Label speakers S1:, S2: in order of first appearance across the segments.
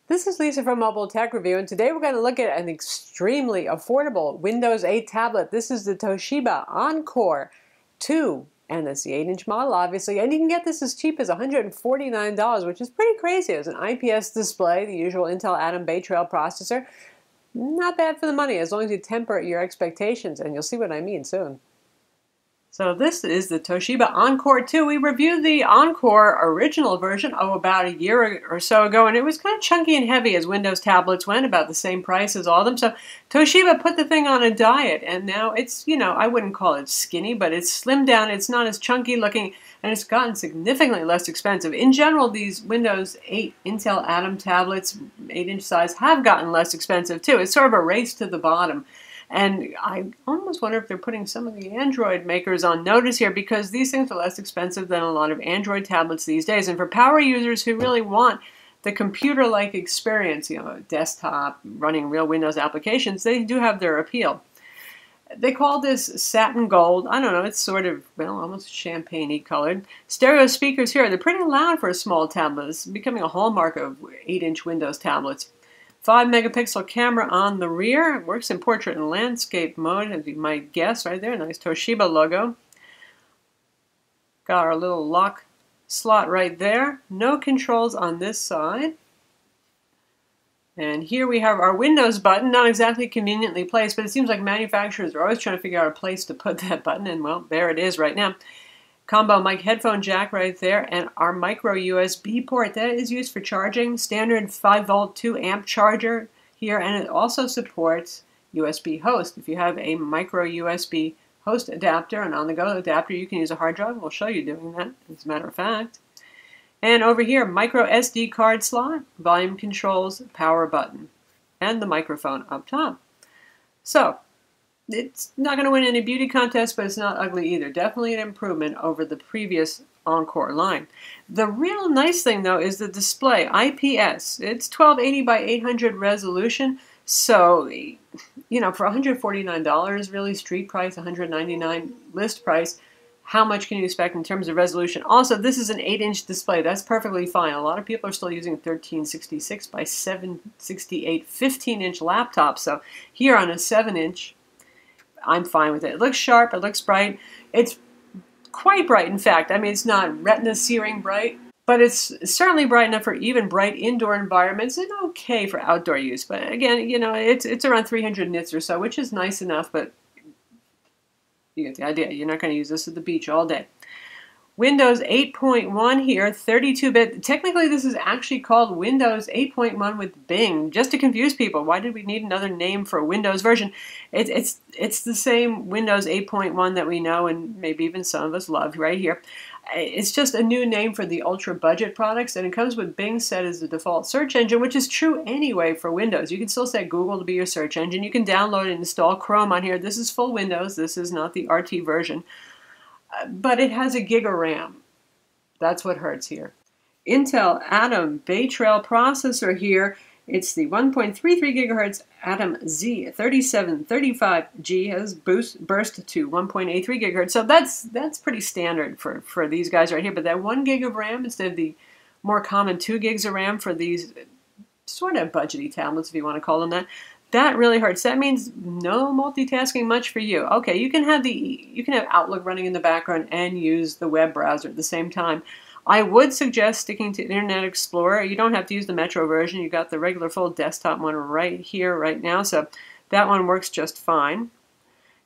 S1: This is Lisa from Mobile Tech Review, and today we're going to look at an extremely affordable Windows 8 tablet. This is the Toshiba Encore 2, and it's the 8-inch model, obviously. And you can get this as cheap as $149, which is pretty crazy. It's an IPS display, the usual Intel Atom Bay Trail processor. Not bad for the money, as long as you temper your expectations, and you'll see what I mean soon. So this is the Toshiba Encore 2. We reviewed the Encore original version, about a year or so ago, and it was kind of chunky and heavy as Windows tablets went, about the same price as all of them. So Toshiba put the thing on a diet, and now it's, I wouldn't call it skinny, but it's slimmed down. It's not as chunky looking, and it's gotten significantly less expensive. In general, these Windows 8 Intel Atom tablets, 8-inch size, have gotten less expensive too. It's sort of a race to the bottom. And I almost wonder if they're putting some of the Android makers on notice here, because these things are less expensive than a lot of Android tablets these days. And for power users who really want the computer-like experience, a desktop running real Windows applications, they do have their appeal. They call this satin gold. I don't know, it's sort of, almost champagne-y colored. Stereo speakers here, they're pretty loud for a small tablet. It's becoming a hallmark of 8-inch Windows tablets. 5-megapixel camera on the rear. It works in portrait and landscape mode, as you might guess, right there. Nice Toshiba logo. Got our little lock slot right there. No controls on this side. And here we have our Windows button, not exactly conveniently placed, but it seems like manufacturers are always trying to figure out a place to put that button, and well, there it is right now. Combo mic headphone jack right there, and our micro USB port that is used for charging. Standard 5-volt 2-amp charger here, and it also supports USB host. If you have a micro USB host adapter, an on-the-go adapter, you can use a hard drive. We'll show you doing that, as a matter of fact. And over here, micro SD card slot, volume controls, power button, and the microphone up top. So it's not going to win any beauty contest, but it's not ugly either. Definitely an improvement over the previous Encore line. The real nice thing, though, is the display, IPS. It's 1280 by 800 resolution, so, for $149, really, street price, $199 list price, how much can you expect in terms of resolution? Also, this is an 8-inch display. That's perfectly fine. A lot of people are still using 1366 by 768 15-inch laptops, so here on a 7-inch, I'm fine with it. It looks sharp, it looks bright. It's quite bright, in fact. I mean, it's not retina searing bright, but it's certainly bright enough for even bright indoor environments and okay for outdoor use. But again, it's around 300 nits or so, which is nice enough, but you get the idea. You're not going to use this at the beach all day. Windows 8.1 here, 32-bit. Technically, this is actually called Windows 8.1 with Bing, just to confuse people. Why did we need another name for a Windows version? It's the same Windows 8.1 that we know and maybe even some of us love right here. It's just a new name for the ultra-budget products, and it comes with Bing set as the default search engine, which is true anyway for Windows. You can still set Google to be your search engine. You can download and install Chrome on here. This is full Windows. This is not the RT version. But it has a gig of RAM. That's what hurts here. Intel Atom Bay Trail processor here. It's the 1.33 gigahertz Atom Z3735G, has burst to 1.83 gigahertz. So that's pretty standard for these guys right here. But that 1 gig of RAM instead of the more common 2 gigs of RAM for these sort of budgety tablets, if you want to call them that. That really hurts. That means no multitasking much for you. Okay, you can have Outlook running in the background and use the web browser at the same time. I would suggest sticking to Internet Explorer. You don't have to use the Metro version. You got the regular full desktop one right here, right now, so that one works just fine.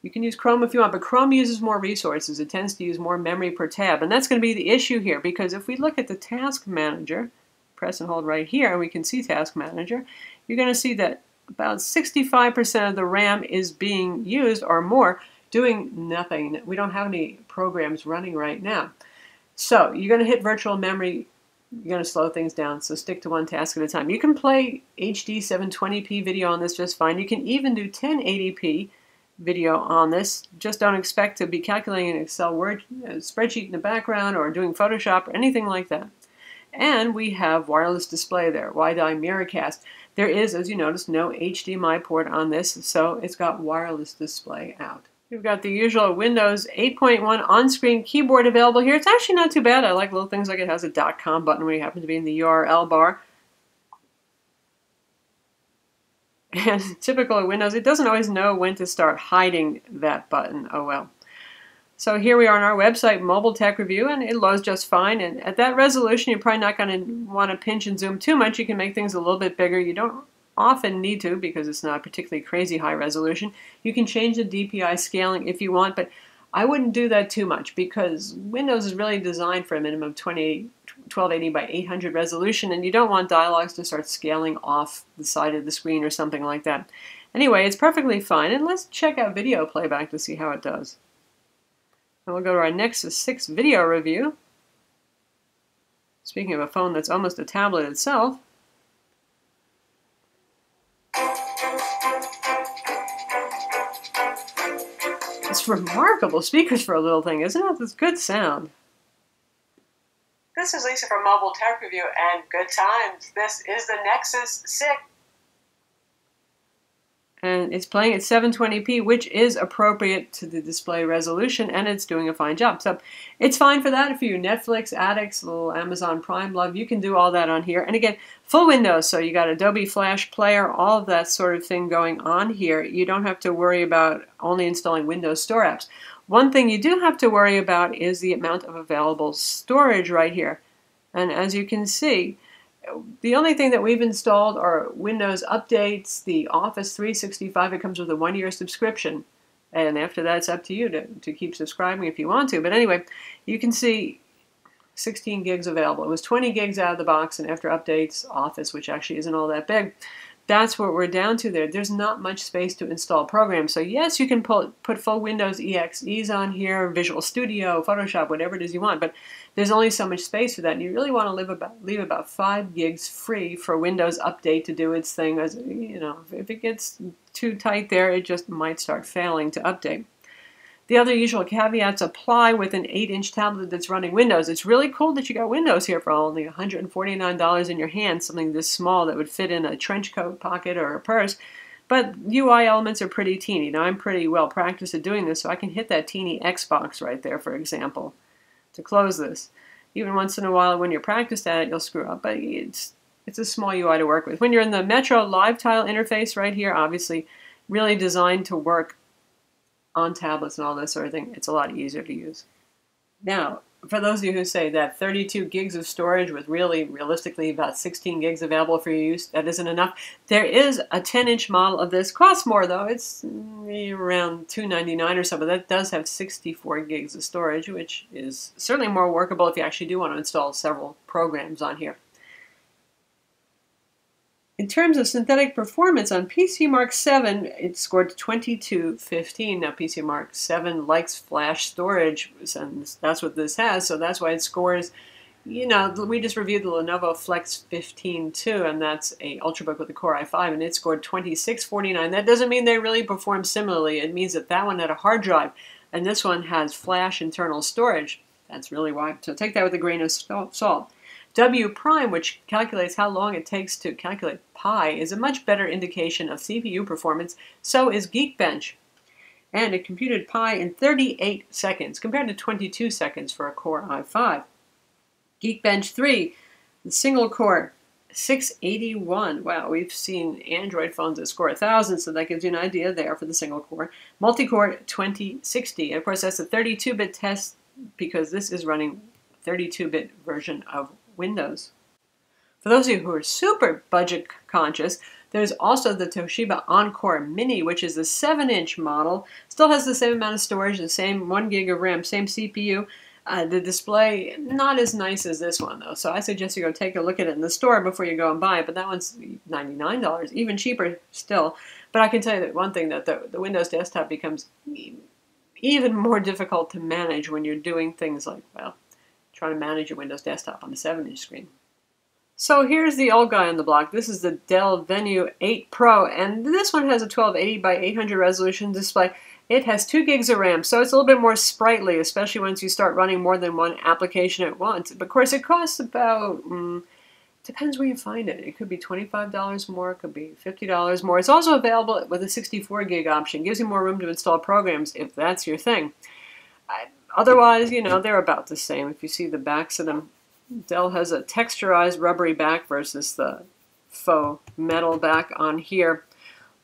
S1: You can use Chrome if you want, but Chrome uses more resources. It tends to use more memory per tab, and that's going to be the issue here, because if we look at the Task Manager, press and hold right here, and we can see Task Manager, you're going to see that about 65% of the RAM is being used or more doing nothing. We don't have any programs running right now. So you're going to hit virtual memory. You're going to slow things down, so stick to one task at a time. You can play HD 720p video on this just fine. You can even do 1080p video on this. Just don't expect to be calculating an Excel Word spreadsheet in the background or doing Photoshop or anything like that. And we have wireless display there, WiDi Miracast. There is, as you notice, no HDMI port on this, so it's got wireless display out. We've got the usual Windows 8.1 on-screen keyboard available here. It's actually not too bad. I like little things like it has a .com button where you happen to be in the URL bar. And typical of Windows, it doesn't always know when to start hiding that button. Oh well. So here we are on our website, Mobile Tech Review, and it loads just fine. And at that resolution, you're probably not going to want to pinch and zoom too much. You can make things a little bit bigger. You don't often need to because it's not particularly crazy high resolution. You can change the DPI scaling if you want, but I wouldn't do that too much because Windows is really designed for a minimum of 1280 by 800 resolution, and you don't want dialogues to start scaling off the side of the screen or something like that. Anyway, it's perfectly fine, and let's check out video playback to see how it does. And we'll go to our Nexus 6 video review. Speaking of a phone that's almost a tablet itself. It's remarkable speakers for a little thing, isn't it? It's good sound. This is Lisa from Mobile Tech Review, and good times. This is the Nexus 6. And it's playing at 720p, which is appropriate to the display resolution, and it's doing a fine job. So it's fine for that. If you're Netflix addicts, a little Amazon Prime love, you can do all that on here. And again, full Windows, so you got Adobe Flash Player, all of that sort of thing going on here. You don't have to worry about only installing Windows Store apps. One thing you do have to worry about is the amount of available storage right here. And as you can see, the only thing that we've installed are Windows updates, the Office 365. It comes with a 1-year subscription. And after that, it's up to you to keep subscribing if you want to. But anyway, you can see 16 gigs available. It was 20 gigs out of the box, and after updates, Office, which actually isn't all that big, that's what we're down to there. There's not much space to install programs. So yes, you can put full Windows EXEs on here, Visual Studio, Photoshop, whatever it is you want, but there's only so much space for that. And you really want to leave about 5 gigs free for Windows Update to do its thing. As you know, if it gets too tight there, it just might start failing to update. The other usual caveats apply with an 8-inch tablet that's running Windows. It's really cool that you got Windows here for only $149 in your hand, something this small that would fit in a trench coat pocket or a purse. But UI elements are pretty teeny. Now, I'm pretty well practiced at doing this, so I can hit that teeny Xbox right there, for example, to close this. Even once in a while, when you're practiced at it, you'll screw up, but it's a small UI to work with. When you're in the Metro Live Tile interface right here, obviously really designed to work on tablets and all that sort of thing, it's a lot easier to use. Now, for those of you who say that 32 gigs of storage with realistically about 16 gigs available for your use, that isn't enough, there is a 10-inch model of this. Costs more though, it's around $299 or so, but that does have 64 gigs of storage, which is certainly more workable if you actually do want to install several programs on here. In terms of synthetic performance, on PC Mark 7, it scored 2215. Now, PC Mark 7 likes flash storage, and that's what this has, so that's why it scores, you know, we just reviewed the Lenovo Flex 15 too, and that's a Ultrabook with a Core i5, and it scored 2649. That doesn't mean they really perform similarly. It means that that one had a hard drive, and this one has flash internal storage. That's really why. So take that with a grain of salt. W prime, which calculates how long it takes to calculate pi, is a much better indication of CPU performance. So is Geekbench. And it computed pi in 38 seconds, compared to 22 seconds for a Core i5. Geekbench 3, the single core, 681. Wow, we've seen Android phones that score 1,000, so that gives you an idea there for the single core. Multi-core, 2060. And of course, that's a 32-bit test because this is running 32-bit version of Windows. For those of you who are super budget conscious, there's also the Toshiba Encore Mini, which is the 7-inch model. Still has the same amount of storage, the same 1 gig of RAM, same CPU. The display, not as nice as this one, though. So I suggest you go take a look at it in the store before you go and buy it. But that one's $99, even cheaper still. But I can tell you that one thing, that the Windows desktop becomes even more difficult to manage when you're doing things like, well, trying to manage your Windows desktop on a 7-inch screen. So here's the old guy on the block. This is the Dell Venue 8 Pro, and this one has a 1280 by 800 resolution display. It has 2 gigs of RAM, so it's a little bit more sprightly, especially once you start running more than one application at once. But of course, it costs about, depends where you find it. It could be $25 more, it could be $50 more. It's also available with a 64 gig option. Gives you more room to install programs if that's your thing. Otherwise, you know, they're about the same. If you see the backs of them, Dell has a texturized rubbery back versus the faux metal back on here.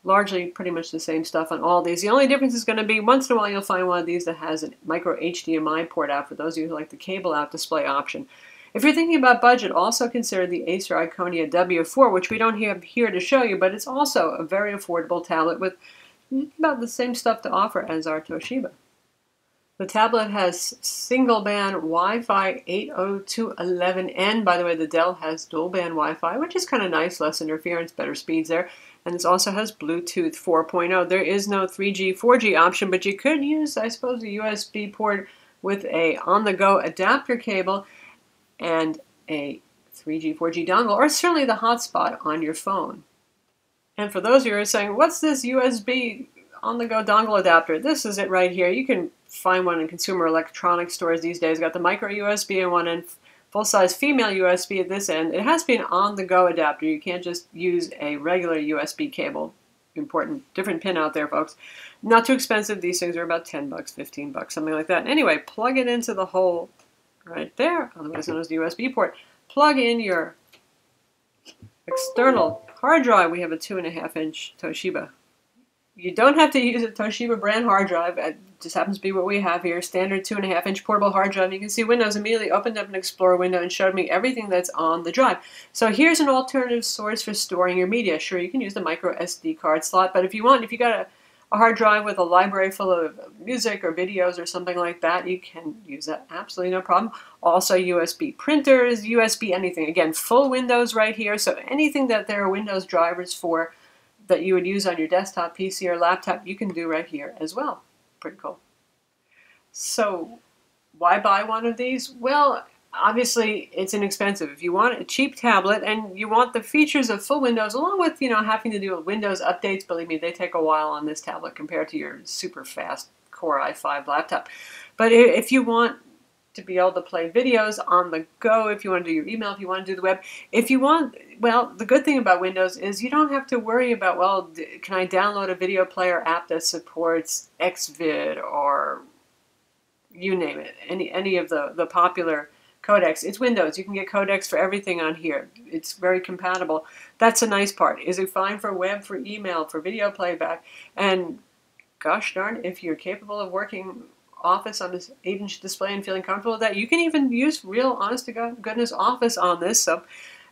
S1: Largely pretty much the same stuff on all these. The only difference is going to be once in a while you'll find one of these that has a micro HDMI port out for those of you who like the cable out display option. If you're thinking about budget, also consider the Acer Iconia W4, which we don't have here to show you, but it's also a very affordable tablet with about the same stuff to offer as our Toshiba. The tablet has single-band Wi-Fi 802.11n. By the way, the Dell has dual-band Wi-Fi, which is kind of nice, less interference, better speeds there. And this also has Bluetooth 4.0. There is no 3G, 4G option, but you could use, I suppose, a USB port with a on-the-go adapter cable and a 3G, 4G dongle, or certainly the hotspot on your phone. And for those of you who are saying, what's this USB on-the-go dongle adapter? This is it right here. You can find one in consumer electronics stores these days. Got the micro USB at one end, full-size female USB at this end. It has to be an on-the-go adapter. You can't just use a regular USB cable. Important, different pin out there, folks. Not too expensive. These things are about 10 bucks, 15 bucks, something like that. Anyway, plug it into the hole right there, otherwise known as the USB port. Plug in your external hard drive. We have a 2.5-inch Toshiba. You don't have to use a Toshiba brand hard drive. It just happens to be what we have here. Standard 2.5-inch portable hard drive. You can see Windows immediately opened up an Explorer window and showed me everything that's on the drive. So here's an alternative source for storing your media. Sure, you can use the micro SD card slot, but if you got a hard drive with a library full of music or videos or something like that, you can use that. Absolutely no problem. Also USB printers, USB anything. Again, full Windows right here. So anything that there are Windows drivers for that you would use on your desktop, PC, or laptop, you can do right here as well. Pretty cool. So why buy one of these? Well, obviously it's inexpensive. If you want a cheap tablet and you want the features of full Windows, along with, having to do with Windows updates, believe me, they take a while on this tablet compared to your super fast Core i5 laptop. But if you want to be able to play videos on the go, if you want to do your email, if you want to do the web, if you want, well, the good thing about Windows is you don't have to worry about, well, can I download a video player app that supports Xvid or you name it, any of the popular codecs. It's Windows. You can get codecs for everything on here. It's very compatible. That's a nice part. Is it fine for web, for email, for video playback? And gosh darn, if you're capable of working Office on this 8-inch display and feeling comfortable with that, you can even use real honest-to-goodness Office on this. So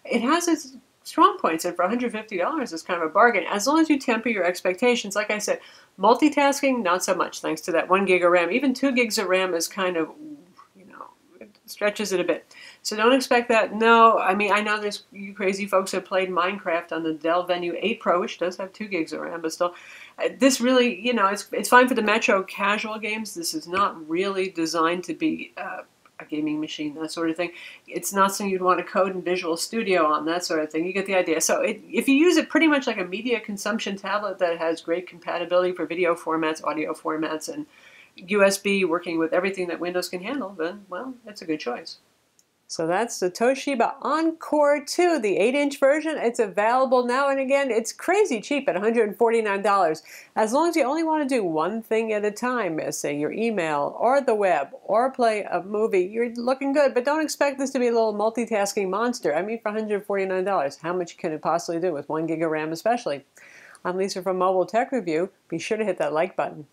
S1: it has its strong points, and for $150 it's kind of a bargain, as long as you temper your expectations. Like I said, multitasking, not so much, thanks to that 1 gig of RAM. Even 2 gigs of RAM is kind of, it stretches it a bit. So don't expect that. No, I mean, I know there's you crazy folks who have played Minecraft on the Dell Venue 8 Pro, which does have 2 gigs of RAM, but still, this really, it's fine for the Metro casual games. This is not really designed to be a gaming machine, that sort of thing. It's not something you'd want to code in Visual Studio on, that sort of thing. You get the idea. So if you use it pretty much like a media consumption tablet that has great compatibility for video formats, audio formats, and USB, working with everything that Windows can handle, then, well, it's a good choice. So that's the Toshiba Encore 2, the 8-inch version. It's available now, and again, it's crazy cheap at $149. As long as you only want to do one thing at a time, say your email or the web or play a movie, you're looking good. But don't expect this to be a little multitasking monster. I mean, for $149, how much can it possibly do with 1 gig of RAM especially? I'm Lisa from Mobile Tech Review. Be sure to hit that like button.